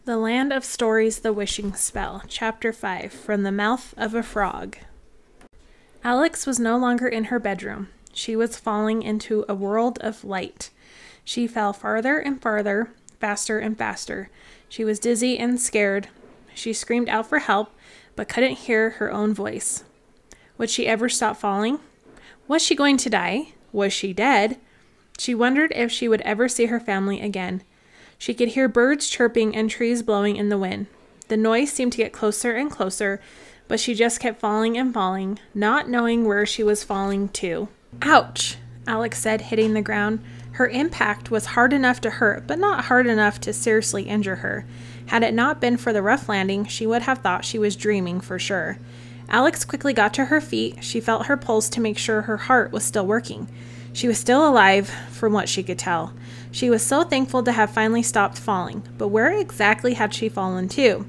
The Land of Stories, The Wishing Spell, Chapter 5, From the Mouth of a Frog. Alex was no longer in her bedroom. She was falling into a world of light. She fell farther and farther, faster and faster. She was dizzy and scared. She screamed out for help, but couldn't hear her own voice. Would she ever stop falling? Was she going to die? Was she dead? She wondered if she would ever see her family again. She could hear birds chirping and trees blowing in the wind. The noise seemed to get closer and closer, but she just kept falling and falling, not knowing where she was falling to. Ouch, Alex said, hitting the ground. Her impact was hard enough to hurt, but not hard enough to seriously injure her. Had it not been for the rough landing, she would have thought she was dreaming for sure. Alex quickly got to her feet. She felt her pulse to make sure her heart was still working. She was still alive, from what she could tell. She was so thankful to have finally stopped falling, but where exactly had she fallen to?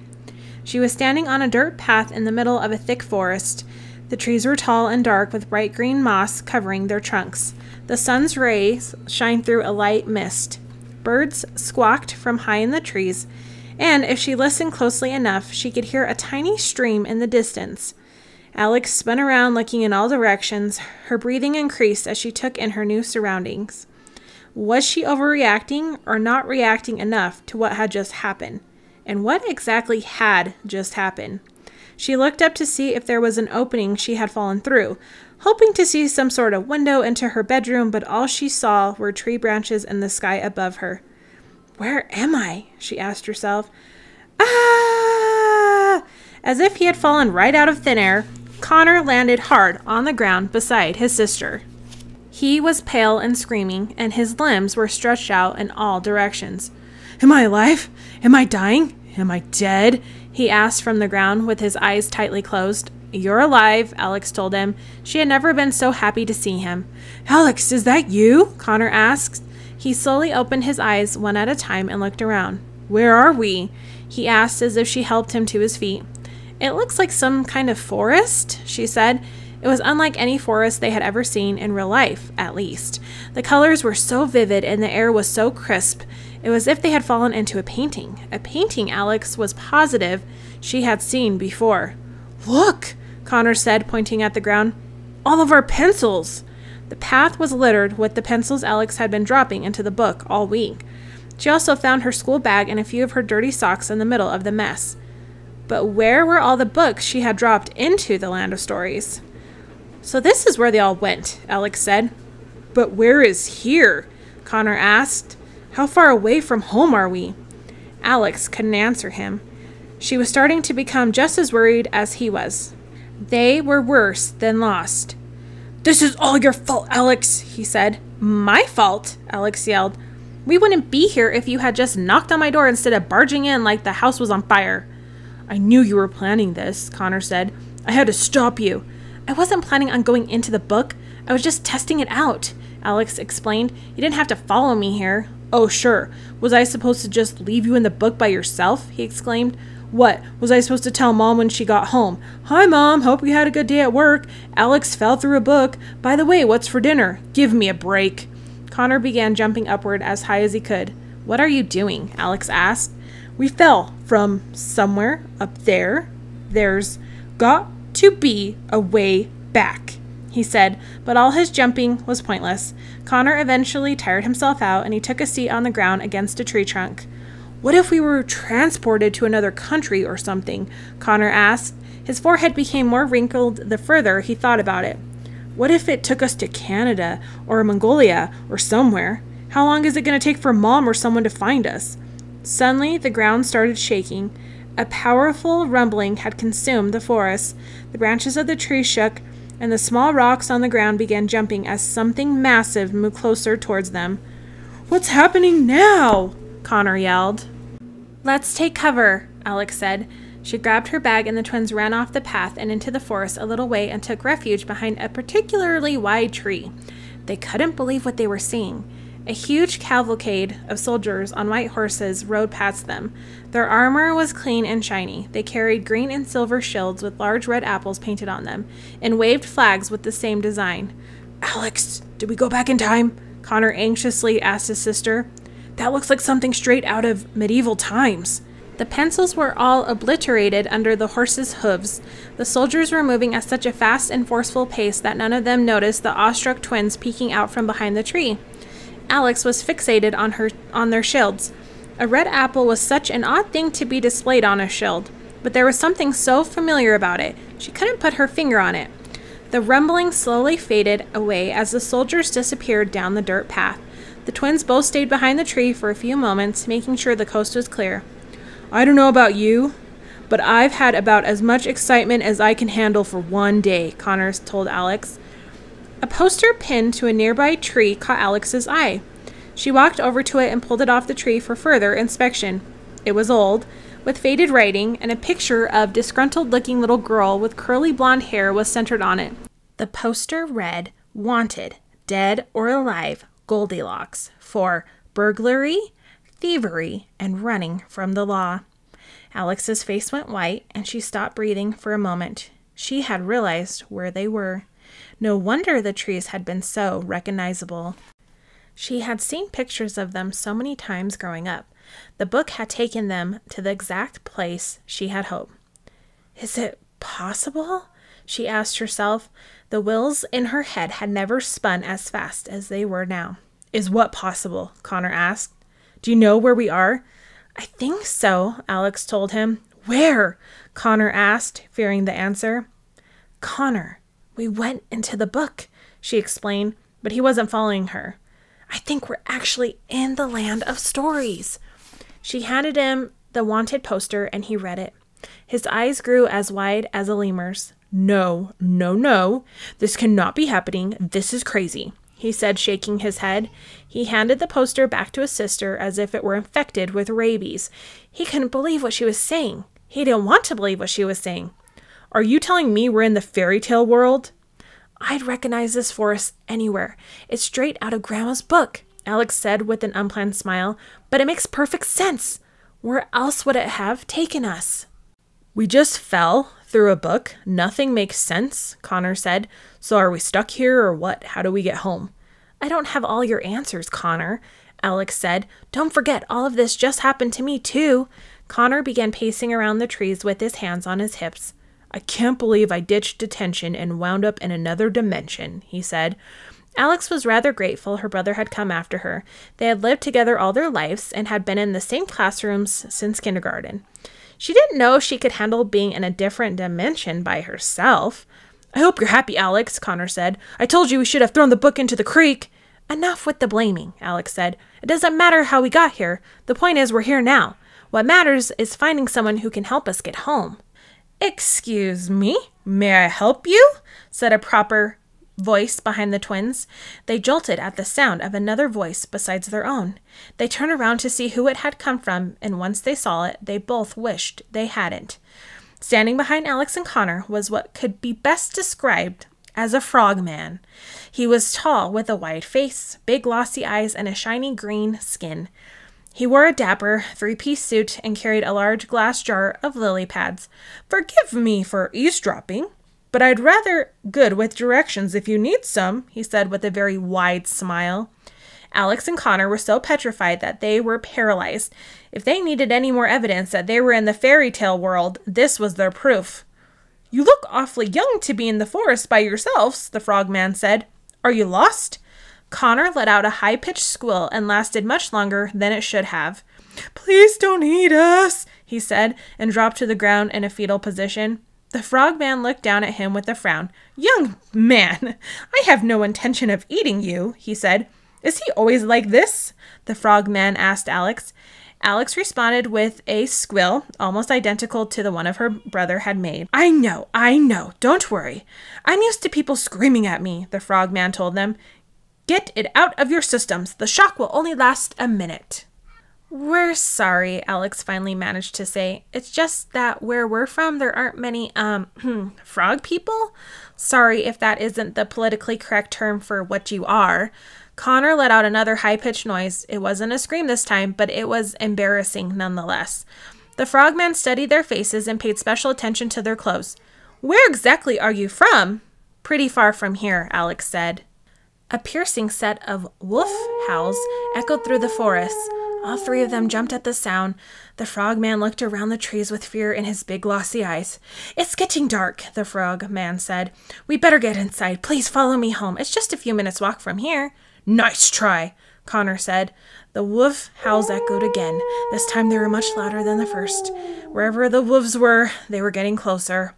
She was standing on a dirt path in the middle of a thick forest. The trees were tall and dark with bright green moss covering their trunks. The sun's rays shined through a light mist. Birds squawked from high in the trees, and if she listened closely enough, she could hear a tiny stream in the distance. Alex spun around looking in all directions. Her breathing increased as she took in her new surroundings. Was she overreacting or not reacting enough to what had just happened? And what exactly had just happened? She looked up to see if there was an opening she had fallen through, hoping to see some sort of window into her bedroom, but all she saw were tree branches and the sky above her. Where am I? She asked herself. Ah! As if he had fallen right out of thin air, Connor landed hard on the ground beside his sister. He was pale and screaming, and his limbs were stretched out in all directions. Am I alive? Am I dying? Am I dead? He asked from the ground with his eyes tightly closed. You're alive, Alex told him. She had never been so happy to see him. Alex, is that you? Connor asked. He slowly opened his eyes one at a time and looked around. Where are we? He asked as if she helped him to his feet. It looks like some kind of forest, she said. It was unlike any forest they had ever seen in real life, at least. The colors were so vivid and the air was so crisp. It was as if they had fallen into a painting Alex was positive she had seen before. Look, Connor said, pointing at the ground. All of our pencils! The path was littered with the pencils Alex had been dropping into the book all week. She also found her school bag and a few of her dirty socks in the middle of the mess. But where were all the books she had dropped into the Land of Stories? So this is where they all went, Alex said. But where is here? Connor asked. How far away from home are we? Alex couldn't answer him. She was starting to become just as worried as he was. They were worse than lost. This is all your fault, Alex, he said. My fault? Alex yelled. We wouldn't be here if you had just knocked on my door instead of barging in like the house was on fire. I knew you were planning this, Connor said. I had to stop you. I wasn't planning on going into the book. I was just testing it out, Alex explained. You didn't have to follow me here. Oh, sure. Was I supposed to just leave you in the book by yourself? He exclaimed. What? Was I supposed to tell Mom when she got home? Hi, Mom. Hope you had a good day at work. Alex fell through a book. By the way, what's for dinner? Give me a break. Connor began jumping upward as high as he could. What are you doing? Alex asked. We fell from somewhere up there. There's got to be a way back, he said, but all his jumping was pointless. Connor eventually tired himself out and he took a seat on the ground against a tree trunk. What if we were transported to another country or something? Connor asked. His forehead became more wrinkled the further he thought about it. What if it took us to Canada or Mongolia or somewhere? How long is it going to take for Mom or someone to find us? Suddenly, the ground started shaking. A powerful rumbling had consumed the forest. The branches of the trees shook, and the small rocks on the ground began jumping as something massive moved closer towards them. What's happening now? Connor yelled. Let's take cover, Alex said. She grabbed her bag and the twins ran off the path and into the forest a little way and took refuge behind a particularly wide tree. They couldn't believe what they were seeing. A huge cavalcade of soldiers on white horses rode past them. Their armor was clean and shiny. They carried green and silver shields with large red apples painted on them, and waved flags with the same design. Alex, did we go back in time? Connor anxiously asked his sister. That looks like something straight out of medieval times. The pencils were all obliterated under the horses' hooves. The soldiers were moving at such a fast and forceful pace that none of them noticed the awestruck twins peeking out from behind the tree. Alex was fixated on their shields. A red apple was such an odd thing to be displayed on a shield, but there was something so familiar about it, she couldn't put her finger on it. The rumbling slowly faded away as the soldiers disappeared down the dirt path. The twins both stayed behind the tree for a few moments, making sure the coast was clear. "I don't know about you, but I've had about as much excitement as I can handle for one day," Connor told Alex. A poster pinned to a nearby tree caught Alex's eye. She walked over to it and pulled it off the tree for further inspection. It was old, with faded writing, and a picture of disgruntled-looking little girl with curly blonde hair was centered on it. The poster read, "Wanted, dead or alive, Goldilocks, for burglary, thievery, and running from the law." Alex's face went white, and she stopped breathing for a moment. She had realized where they were. No wonder the trees had been so recognizable. She had seen pictures of them so many times growing up. The book had taken them to the exact place she had hoped. "Is it possible?" she asked herself. The wheels in her head had never spun as fast as they were now. "Is what possible?" Connor asked. "Do you know where we are?" "I think so," Alex told him. "Where?" Connor asked, fearing the answer. "Connor, we went into the book," she explained, but he wasn't following her. "I think we're actually in the land of stories." She handed him the wanted poster, and he read it. His eyes grew as wide as a lemur's. "No, no, no. This cannot be happening. This is crazy," he said, shaking his head. He handed the poster back to his sister as if it were infected with rabies. He couldn't believe what she was saying. He didn't want to believe what she was saying. "Are you telling me we're in the fairy tale world?" "I'd recognize this forest anywhere. It's straight out of Grandma's book," Alex said with an unplanned smile. "But it makes perfect sense. Where else would it have taken us?" "We just fell through a book. Nothing makes sense," Connor said. "So are we stuck here or what? How do we get home?" "I don't have all your answers, Connor," Alex said. "Don't forget, all of this just happened to me too." Connor began pacing around the trees with his hands on his hips. "I can't believe I ditched detention and wound up in another dimension," he said. Alex was rather grateful her brother had come after her. They had lived together all their lives and had been in the same classrooms since kindergarten. She didn't know she could handle being in a different dimension by herself. "I hope you're happy, Alex," Connor said. "I told you we should have thrown the book into the creek." "Enough with the blaming," Alex said. "It doesn't matter how we got here. The point is we're here now. What matters is finding someone who can help us get home." "Excuse me, may I help you?" said a proper voice behind the twins. They jolted at the sound of another voice besides their own. They turned around to see who it had come from, and once they saw it, they both wished they hadn't. Standing behind Alex and Connor was what could be best described as a frogman. He was tall with a wide face, big glossy eyes, and a shiny green skin. He wore a dapper three-piece suit and carried a large glass jar of lily pads. "Forgive me for eavesdropping, but I'd rather good with directions if you need some," he said with a very wide smile. Alex and Connor were so petrified that they were paralyzed. If they needed any more evidence that they were in the fairy tale world, this was their proof. "You look awfully young to be in the forest by yourselves," the frogman said. "Are you lost?" Connor let out a high-pitched squeal and lasted much longer than it should have. "Please don't eat us," he said, and dropped to the ground in a fetal position. The frogman looked down at him with a frown. "Young man, I have no intention of eating you," he said. "Is he always like this?" the frogman asked Alex. Alex responded with a squeal, almost identical to the one of her brother had made. I know, don't worry. I'm used to people screaming at me," the frogman told them. "Get it out of your systems. The shock will only last a minute." "We're sorry," Alex finally managed to say. "It's just that where we're from, there aren't many, frog people? Sorry if that isn't the politically correct term for what you are." Connor let out another high-pitched noise. It wasn't a scream this time, but it was embarrassing nonetheless. The frogmen studied their faces and paid special attention to their clothes. "Where exactly are you from?" "Pretty far from here," Alex said. A piercing set of wolf howls echoed through the forest. All three of them jumped at the sound. The frogman looked around the trees with fear in his big glossy eyes. "It's getting dark," the frogman said. "We better get inside. Please follow me home. It's just a few minutes' walk from here." "Nice try," Connor said. The wolf howls echoed again. This time they were much louder than the first. Wherever the wolves were, they were getting closer.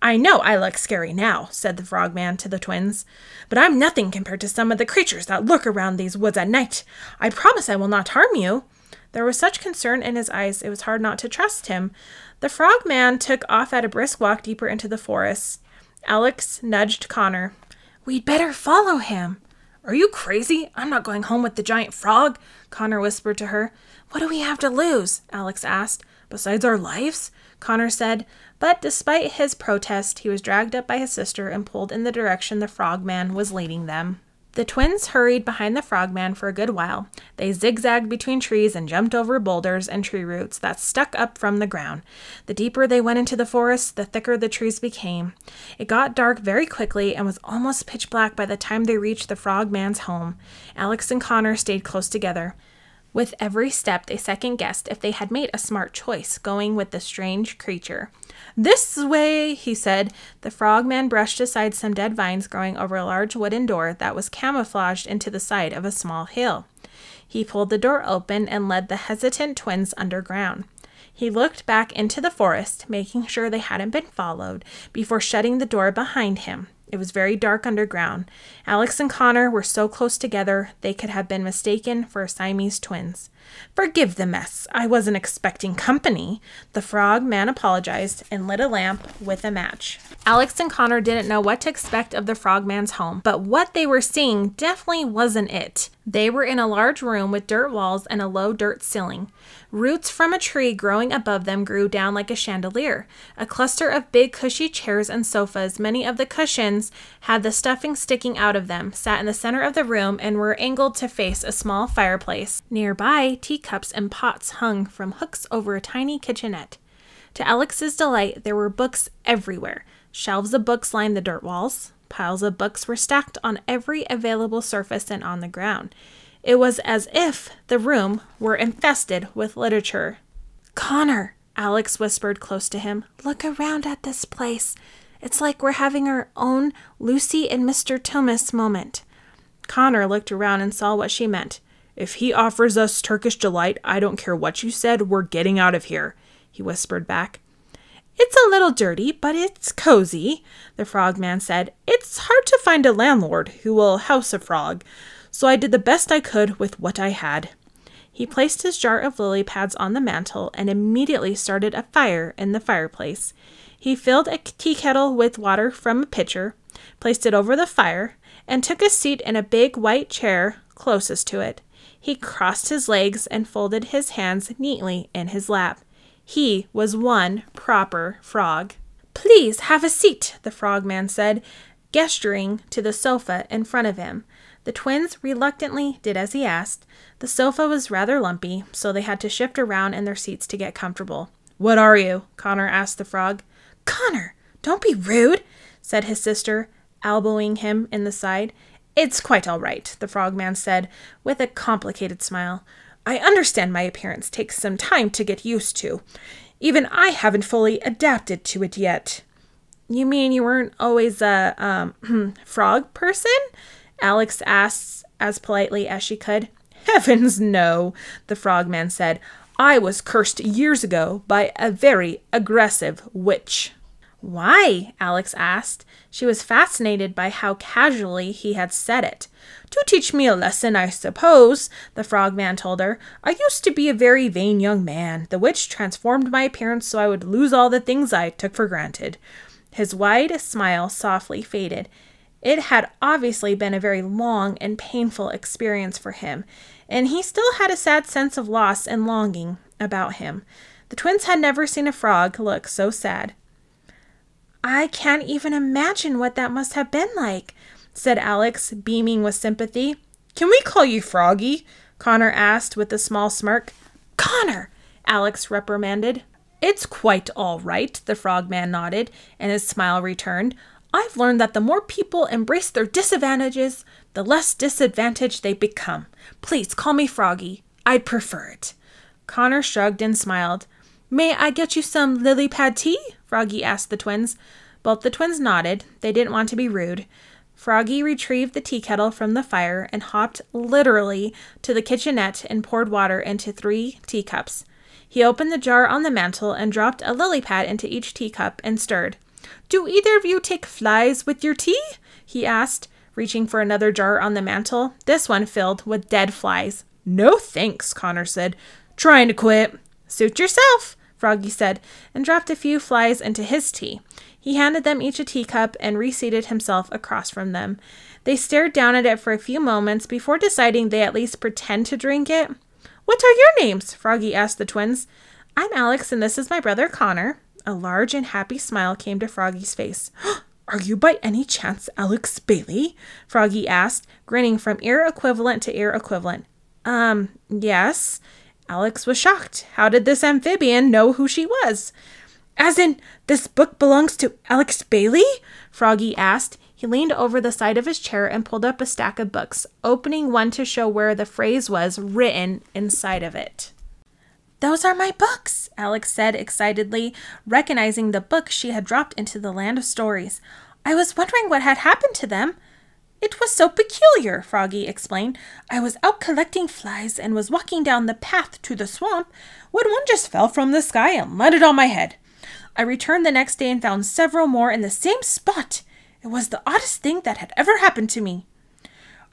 "I know I look scary now," said the frogman to the twins, "but I'm nothing compared to some of the creatures that lurk around these woods at night. I promise I will not harm you." There was such concern in his eyes, it was hard not to trust him. The frogman took off at a brisk walk deeper into the forest. Alex nudged Connor. "We'd better follow him." "Are you crazy? I'm not going home with the giant frog," Connor whispered to her. "What do we have to lose?" Alex asked. "Besides our lives?" Connor said. But despite his protest, he was dragged up by his sister and pulled in the direction the frogman was leading them. The twins hurried behind the frogman for a good while. They zigzagged between trees and jumped over boulders and tree roots that stuck up from the ground. The deeper they went into the forest, the thicker the trees became. It got dark very quickly and was almost pitch black by the time they reached the frogman's home. Alex and Connor stayed close together. With every step, they second-guessed if they had made a smart choice, going with the strange creature. "This way," he said. The frogman brushed aside some dead vines growing over a large wooden door that was camouflaged into the side of a small hill. He pulled the door open and led the hesitant twins underground. He looked back into the forest, making sure they hadn't been followed, before shutting the door behind him. It was very dark underground. Alex and Connor were so close together they could have been mistaken for Siamese twins. "Forgive the mess. I wasn't expecting company." The frog man apologized and lit a lamp with a match. Alex and Connor didn't know what to expect of the frogman's home, but what they were seeing definitely wasn't it. They were in a large room with dirt walls and a low dirt ceiling. Roots from a tree growing above them grew down like a chandelier. A cluster of big cushy chairs and sofas, many of the cushions had the stuffing sticking out of them, sat in the center of the room and were angled to face a small fireplace. Nearby, teacups and pots hung from hooks over a tiny kitchenette. To Alex's delight, there were books everywhere. Shelves of books lined the dirt walls. Piles of books were stacked on every available surface and on the ground. It was as if the room were infested with literature. "Connor," Alex whispered close to him, "look around at this place. It's like we're having our own Lucy and Mr. Thomas moment." Connor looked around and saw what she meant. "If he offers us Turkish delight, I don't care what you said, we're getting out of here," he whispered back. "It's a little dirty, but it's cozy," the frogman said. "It's hard to find a landlord who will house a frog, so I did the best I could with what I had." He placed his jar of lily pads on the mantel and immediately started a fire in the fireplace. He filled a tea kettle with water from a pitcher, placed it over the fire, and took a seat in a big white chair closest to it. He crossed his legs and folded his hands neatly in his lap. He was one proper frog. "Please have a seat," the frogman said, gesturing to the sofa in front of him. The twins reluctantly did as he asked. The sofa was rather lumpy, so they had to shift around in their seats to get comfortable. "What are you?" Connor asked the frog. "Connor, don't be rude," said his sister, elbowing him in the side. "It's quite all right," the frogman said, with a complicated smile. "I understand my appearance takes some time to get used to. Even I haven't fully adapted to it yet." "You mean you weren't always a, frog person?" Alex asked as politely as she could. "Heavens, no," the frogman said. "I was cursed years ago by a very aggressive witch." "Why?" Alex asked. She was fascinated by how casually he had said it. "To teach me a lesson, I suppose," the frogman told her. "I used to be a very vain young man. The witch transformed my appearance so I would lose all the things I took for granted." His wide smile softly faded. It had obviously been a very long and painful experience for him, and he still had a sad sense of loss and longing about him. The twins had never seen a frog look so sad. "I can't even imagine what that must have been like," said Alex, beaming with sympathy. "Can we call you Froggy?" Connor asked with a small smirk. "Connor!" Alex reprimanded. "It's quite all right," the frogman nodded, and his smile returned. "I've learned that the more people embrace their disadvantages, the less disadvantaged they become. Please call me Froggy. I'd prefer it. Connor shrugged and smiled. May I get you some lily pad tea? Froggy asked the twins. Both the twins nodded. They didn't want to be rude. Froggy retrieved the tea kettle from the fire and hopped literally to the kitchenette and poured water into 3 teacups. He opened the jar on the mantel and dropped a lily pad into each teacup and stirred. Do either of you take flies with your tea? He asked, reaching for another jar on the mantel, this one filled with dead flies. No thanks, Connor said. Trying to quit. Suit yourself, Froggy said, and dropped a few flies into his tea. He handed them each a teacup and reseated himself across from them. They stared down at it for a few moments before deciding they at least pretend to drink it. What are your names? Froggy asked the twins. I'm Alex, and this is my brother Connor. A large and happy smile came to Froggy's face. Are you by any chance Alex Bailey? Froggy asked, grinning from ear equivalent to ear equivalent. Yes. Alex was shocked. How did this amphibian know who she was? As in, this book belongs to Alex Bailey? Froggy asked. He leaned over the side of his chair and pulled up a stack of books, opening one to show where the phrase was written inside of it. Those are my books, Alex said excitedly, recognizing the book she had dropped into the land of stories. I was wondering what had happened to them. It was so peculiar, Froggy explained. I was out collecting flies and was walking down the path to the swamp when one just fell from the sky and landed on my head. I returned the next day and found several more in the same spot. It was the oddest thing that had ever happened to me.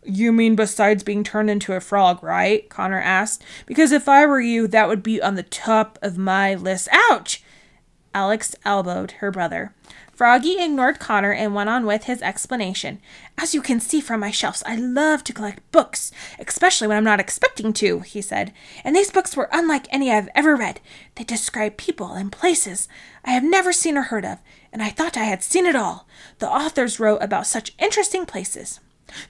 You mean besides being turned into a frog, right? Connor asked. Because if I were you, that would be on the top of my list. Ouch! Alex elbowed her brother. Froggy ignored Connor and went on with his explanation. As you can see from my shelves, I love to collect books, especially when I'm not expecting to, he said. And these books were unlike any I've ever read. They describe people and places I have never seen or heard of, and I thought I had seen it all. The authors wrote about such interesting places.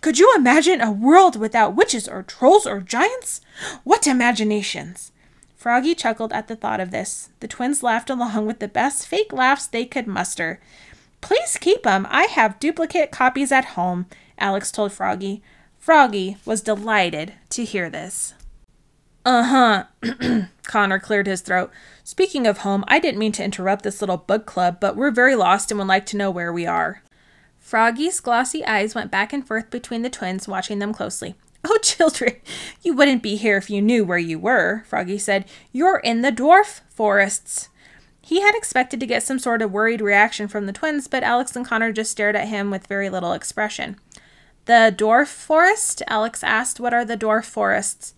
Could you imagine a world without witches or trolls or giants? What imaginations! Froggy chuckled at the thought of this. The twins laughed along with the best fake laughs they could muster. Please keep 'em. I have duplicate copies at home, Alex told Froggy. Froggy was delighted to hear this. Connor cleared his throat. Speaking of home, I didn't mean to interrupt this little book club, but we're very lost and would like to know where we are. Froggy's glossy eyes went back and forth between the twins, watching them closely. Oh, children, you wouldn't be here if you knew where you were, Froggy said. You're in the dwarf forests. He had expected to get some sort of worried reaction from the twins, but Alex and Connor just stared at him with very little expression. The dwarf forest? Alex asked. What are the dwarf forests?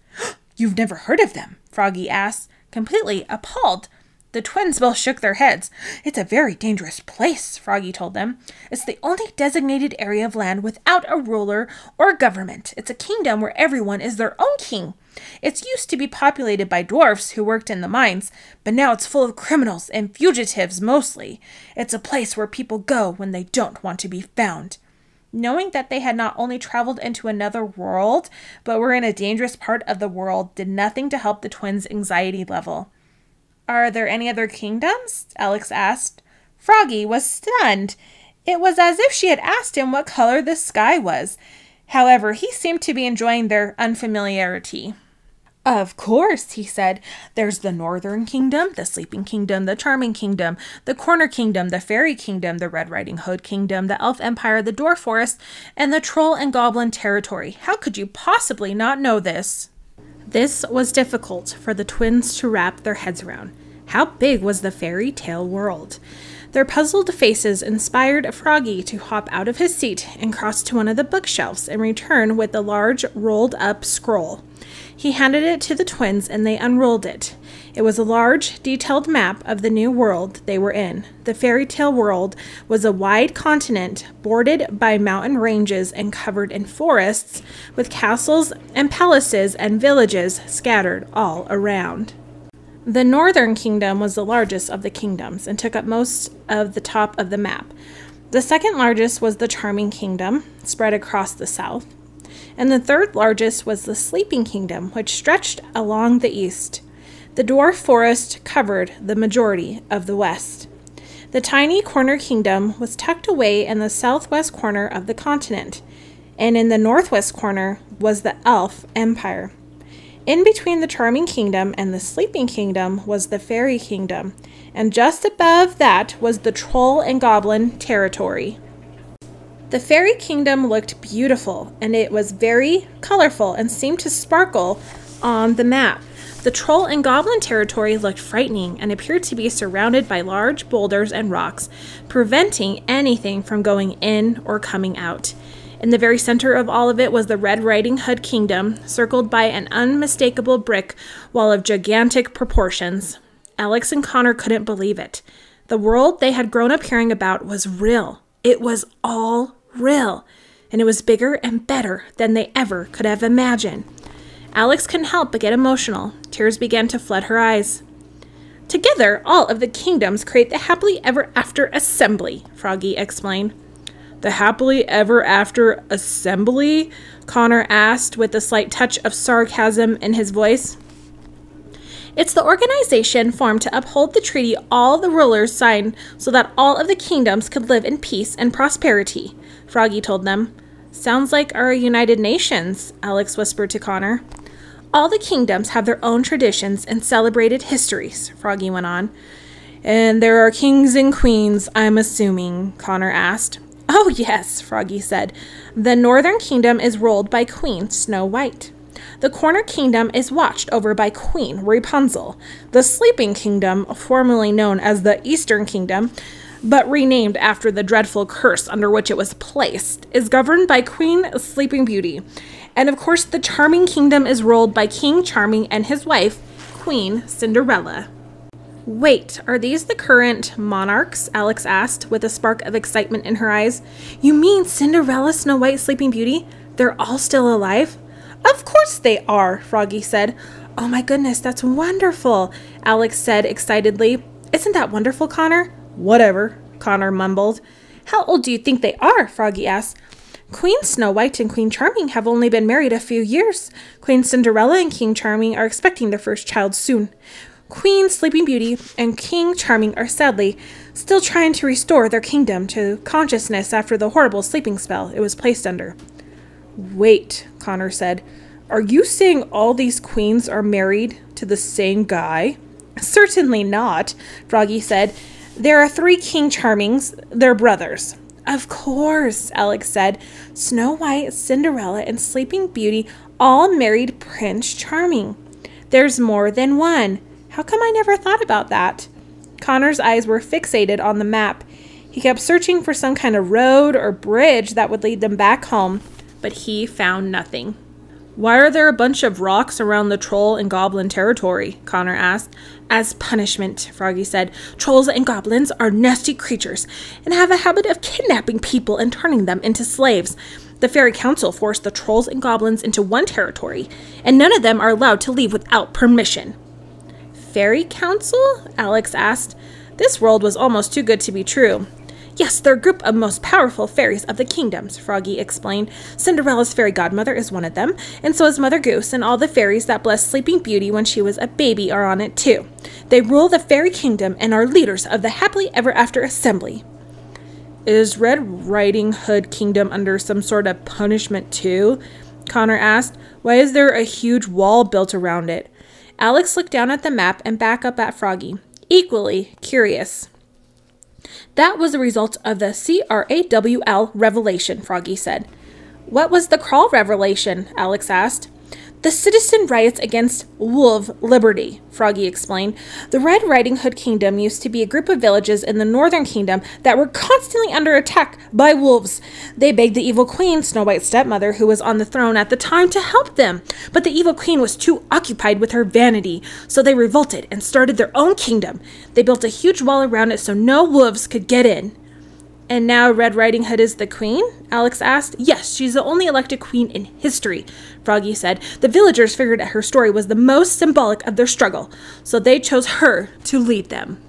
You've never heard of them? Froggy asked, completely appalled. The twins both shook their heads. It's a very dangerous place, Froggy told them. It's the only designated area of land without a ruler or government. It's a kingdom where everyone is their own king. It's used to be populated by dwarfs who worked in the mines, but now it's full of criminals and fugitives mostly. It's a place where people go when they don't want to be found. Knowing that they had not only traveled into another world, but were in a dangerous part of the world did nothing to help the twins' anxiety level. Are there any other kingdoms? Alex asked. Froggy was stunned. It was as if she had asked him what color the sky was. However, he seemed to be enjoying their unfamiliarity. Of course, he said. There's the Northern Kingdom, the Sleeping Kingdom, the Charming Kingdom, the Corner Kingdom, the Fairy Kingdom, the Red Riding Hood Kingdom, the Elf Empire, the Dwarf Forest, and the Troll and Goblin Territory. How could you possibly not know this? This was difficult for the twins to wrap their heads around. How big was the fairy tale world? Their puzzled faces inspired Froggy to hop out of his seat and cross to one of the bookshelves and return with a large rolled-up scroll. He handed it to the twins and they unrolled it. It was a large, detailed map of the new world they were in. The fairy tale world was a wide continent bordered by mountain ranges and covered in forests, with castles and palaces and villages scattered all around. The Northern Kingdom was the largest of the kingdoms and took up most of the top of the map. The second largest was the Charming Kingdom, spread across the south. And the third largest was the Sleeping Kingdom, which stretched along the east. The Dwarf Forest covered the majority of the west. The tiny Corner Kingdom was tucked away in the southwest corner of the continent, and in the northwest corner was the Elf Empire. In between the Charming Kingdom and the Sleeping Kingdom was the Fairy Kingdom, and just above that was the Troll and Goblin territory. The Fairy Kingdom looked beautiful, and it was very colorful and seemed to sparkle on the map. The Troll and Goblin territory looked frightening and appeared to be surrounded by large boulders and rocks, preventing anything from going in or coming out. In the very center of all of it was the Red Riding Hood Kingdom, circled by an unmistakable brick wall of gigantic proportions. Alex and Connor couldn't believe it. The world they had grown up hearing about was real. It was all real, and it was bigger and better than they ever could have imagined. Alex couldn't help but get emotional. Tears began to flood her eyes. Together, all of the kingdoms create the Happily Ever After Assembly, Froggy explained. The Happily Ever After Assembly? Connor asked with a slight touch of sarcasm in his voice. It's the organization formed to uphold the treaty all the rulers signed so that all of the kingdoms could live in peace and prosperity, Froggy told them. Sounds like our United Nations, Alex whispered to Connor. All the kingdoms have their own traditions and celebrated histories, Froggy went on. And there are kings and queens, I'm assuming, Connor asked. Oh, yes, Froggy said. The Northern Kingdom is ruled by Queen Snow White. The Corner Kingdom is watched over by Queen Rapunzel. The Sleeping Kingdom, formerly known as the Eastern Kingdom, but renamed after the dreadful curse under which it was placed, is governed by Queen Sleeping Beauty. And of course, the Charming Kingdom is ruled by King Charming and his wife, Queen Cinderella. Wait, are these the current monarchs? Alex asked, with a spark of excitement in her eyes. You mean Cinderella, Snow White, Sleeping Beauty? They're all still alive? Of course they are, Froggy said. Oh my goodness, that's wonderful, Alex said excitedly. Isn't that wonderful, Connor? Whatever, Connor mumbled. How old do you think they are? Froggy asked. Queen Snow White and Queen Charming have only been married a few years. Queen Cinderella and King Charming are expecting their first child soon. Queen Sleeping Beauty and King Charming are sadly still trying to restore their kingdom to consciousness after the horrible sleeping spell it was placed under. Wait, Connor said. Are you saying all these queens are married to the same guy? Certainly not, Froggy said. There are 3 King Charmings. They're brothers. Of course, Alex said. Snow White, Cinderella, and Sleeping Beauty all married Prince Charming. There's more than one. How come I never thought about that? Connor's eyes were fixated on the map. He kept searching for some kind of road or bridge that would lead them back home, but he found nothing. Why are there a bunch of rocks around the Troll and Goblin territory? Connor asked. As punishment, Froggy said. Trolls and goblins are nasty creatures and have a habit of kidnapping people and turning them into slaves. The Fairy Council forced the trolls and goblins into one territory, and none of them are allowed to leave without permission. Fairy Council? Alex asked. This world was almost too good to be true. Yes, they're a group of most powerful fairies of the kingdoms, Froggy explained. Cinderella's fairy godmother is one of them, and so is Mother Goose, and all the fairies that blessed Sleeping Beauty when she was a baby are on it too. They rule the fairy kingdom and are leaders of the Happily Ever After Assembly. Is Red Riding Hood Kingdom under some sort of punishment too? Connor asked. Why is there a huge wall built around it? Alex looked down at the map and back up at Froggy, equally curious. That was the result of the CRAWL revelation, Froggy said. What was the Crawl revelation? Alex asked. The citizen riots against wolf liberty, Froggy explained. The Red Riding Hood Kingdom used to be a group of villages in the Northern Kingdom that were constantly under attack by wolves. They begged the evil queen, Snow White's stepmother, who was on the throne at the time, to help them. But the evil queen was too occupied with her vanity, so they revolted and started their own kingdom. They built a huge wall around it so no wolves could get in. And now Red Riding Hood is the queen? Alex asked. Yes, she's the only elected queen in history, Froggy said. The villagers figured that her story was the most symbolic of their struggle, so they chose her to lead them.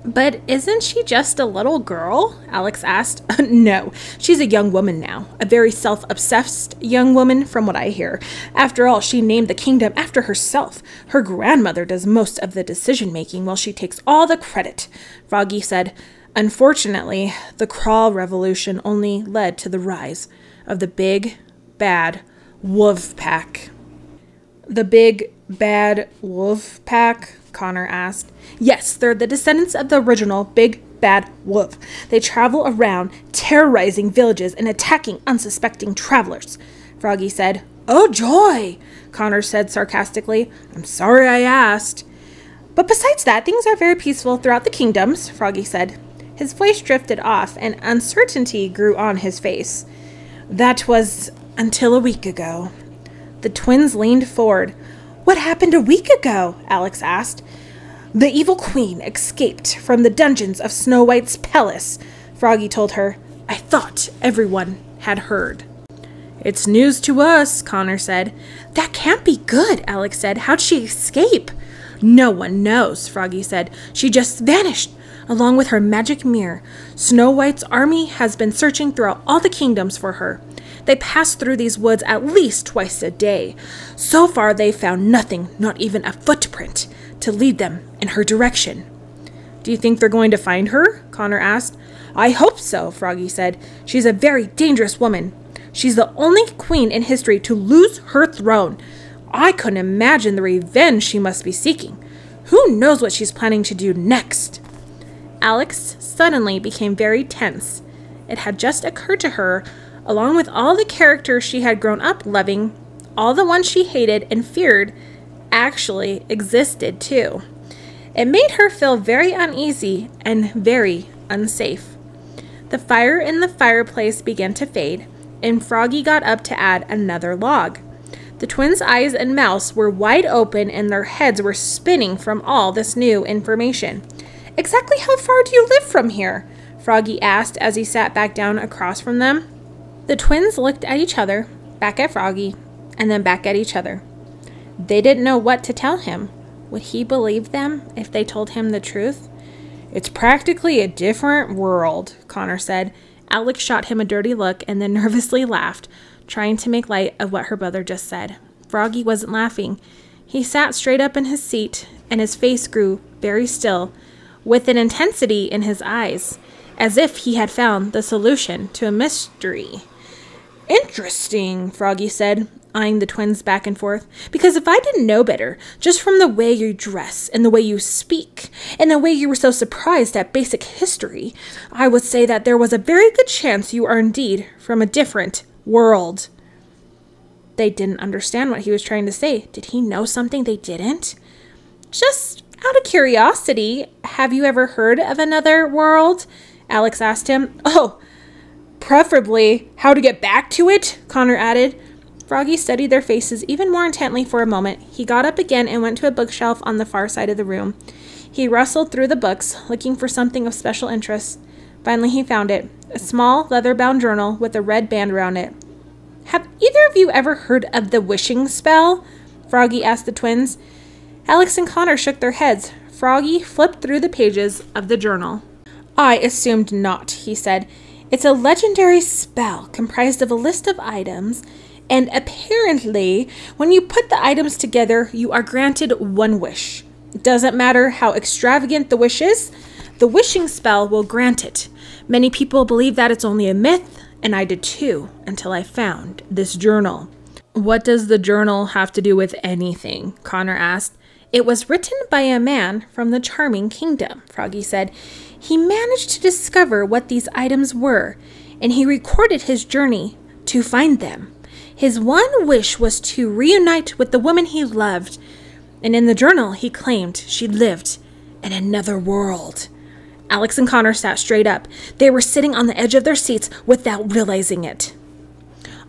But isn't she just a little girl? Alex asked. No, she's a young woman now, a very self-obsessed young woman from what I hear. After all, she named the kingdom after herself. Her grandmother does most of the decision-making while she takes all the credit, Froggy said. Unfortunately, the Crawl revolution only led to the rise of the big, bad wolf pack. The big, bad wolf pack? Connor asked. Yes, they're the descendants of the original big bad wolf. They travel around terrorizing villages and attacking unsuspecting travelers, Froggy said. Oh joy, Connor said sarcastically. I'm sorry I asked. But besides that, things are very peaceful throughout the kingdoms, Froggy said. His voice drifted off and uncertainty grew on his face. That was until a week ago. The twins leaned forward. What happened a week ago? Alex asked. The evil queen escaped from the dungeons of Snow White's palace, Froggy told her. I thought everyone had heard. It's news to us, Connor said. That can't be good, Alex said. How'd she escape? No one knows, Froggy said. She just vanished, along with her magic mirror. Snow White's army has been searching throughout all the kingdoms for her. They pass through these woods at least twice a day. So far, they've found nothing, not even a footprint, to lead them in her direction. Do you think they're going to find her? Connor asked. I hope so, Froggy said. She's a very dangerous woman. She's the only queen in history to lose her throne. I couldn't imagine the revenge she must be seeking. Who knows what she's planning to do next? Alex suddenly became very tense. It had just occurred to her, along with all the characters she had grown up loving, all the ones she hated and feared actually existed too. It made her feel very uneasy and very unsafe. The fire in the fireplace began to fade, and Froggy got up to add another log. The twins' eyes and mouths were wide open and their heads were spinning from all this new information. Exactly how far do you live from here? Froggy asked as he sat back down across from them. The twins looked at each other, back at Froggy, and then back at each other. They didn't know what to tell him. Would he believe them if they told him the truth? It's practically a different world, Connor said. Alex shot him a dirty look and then nervously laughed, trying to make light of what her brother just said. Froggy wasn't laughing. He sat straight up in his seat, and his face grew very still, with an intensity in his eyes, as if he had found the solution to a mystery. Interesting, Froggy said, eyeing the twins back and forth, because if I didn't know better, just from the way you dress and the way you speak and the way you were so surprised at basic history, I would say that there was a very good chance you are indeed from a different world. They didn't understand what he was trying to say. Did he know something they didn't? Just out of curiosity, have you ever heard of another world? Alex asked him. Oh, preferably how to get back to it, Connor added. Froggy studied their faces even more intently for a moment. He got up again and went to a bookshelf on the far side of the room. He rustled through the books, looking for something of special interest. Finally, he found it, a small leather-bound journal with a red band around it. Have either of you ever heard of the wishing spell? Froggy asked the twins. Alex and Connor shook their heads. Froggy flipped through the pages of the journal. I assumed not, he said. It's a legendary spell comprised of a list of items, and apparently, when you put the items together, you are granted one wish. It doesn't matter how extravagant the wish is, the wishing spell will grant it. Many people believe that it's only a myth, and I did too, until I found this journal. What does the journal have to do with anything? Connor asked. It was written by a man from the Charming Kingdom, Froggy said. He managed to discover what these items were, and he recorded his journey to find them. His one wish was to reunite with the woman he loved, and in the journal he claimed she lived in another world. Alex and Connor sat straight up. They were sitting on the edge of their seats without realizing it.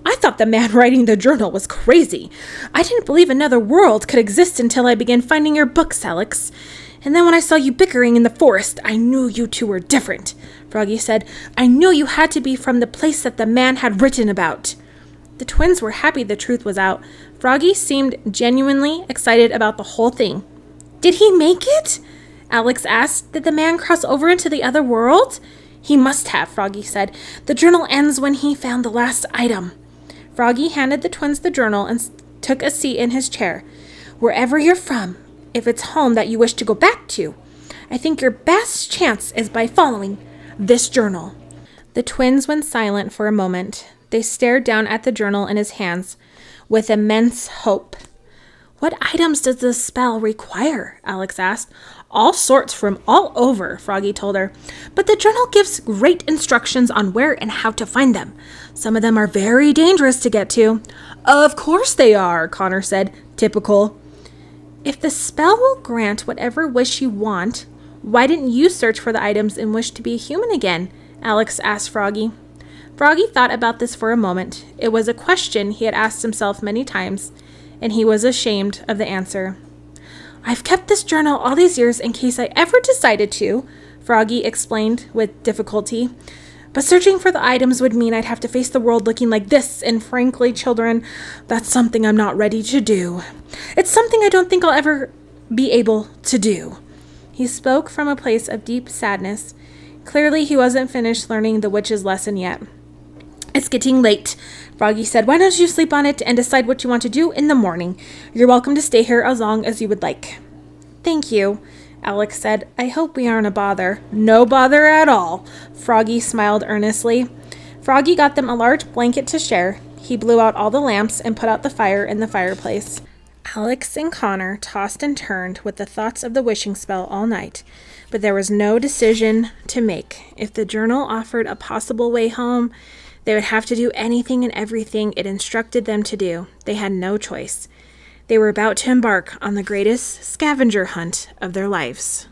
I thought the man writing the journal was crazy. I didn't believe another world could exist until I began finding your books, Alex. And then when I saw you bickering in the forest, I knew you two were different, Froggy said. I knew you had to be from the place that the man had written about. The twins were happy the truth was out. Froggy seemed genuinely excited about the whole thing. Did he make it? Alex asked. Did the man cross over into the other world? He must have, Froggy said. The journal ends when he found the last item. Froggy handed the twins the journal and took a seat in his chair. Wherever you're from, if it's home that you wish to go back to, I think your best chance is by following this journal. The twins went silent for a moment. They stared down at the journal in his hands with immense hope. What items does the spell require? Alex asked. All sorts from all over, Froggy told her. But the journal gives great instructions on where and how to find them. Some of them are very dangerous to get to. Of course they are, Connor said. Typical. If the spell will grant whatever wish you want, why didn't you search for the items and wish to be a human again? Alex asked Froggy. Froggy thought about this for a moment. It was a question he had asked himself many times, and he was ashamed of the answer. I've kept this journal all these years in case I ever decided to, Froggy explained with difficulty. But searching for the items would mean I'd have to face the world looking like this, and frankly, children, that's something I'm not ready to do. It's something I don't think I'll ever be able to do. He spoke from a place of deep sadness. Clearly, he wasn't finished learning the witch's lesson yet. It's getting late, Froggy said. Why don't you sleep on it and decide what you want to do in the morning? You're welcome to stay here as long as you would like. Thank you, Alex said. I hope we aren't a bother. No bother at all, Froggy smiled earnestly. Froggy got them a large blanket to share. He blew out all the lamps and put out the fire in the fireplace. Alex and Connor tossed and turned with the thoughts of the wishing spell all night, but there was no decision to make. If the journal offered a possible way home, they would have to do anything and everything it instructed them to do. They had no choice. They were about to embark on the greatest scavenger hunt of their lives.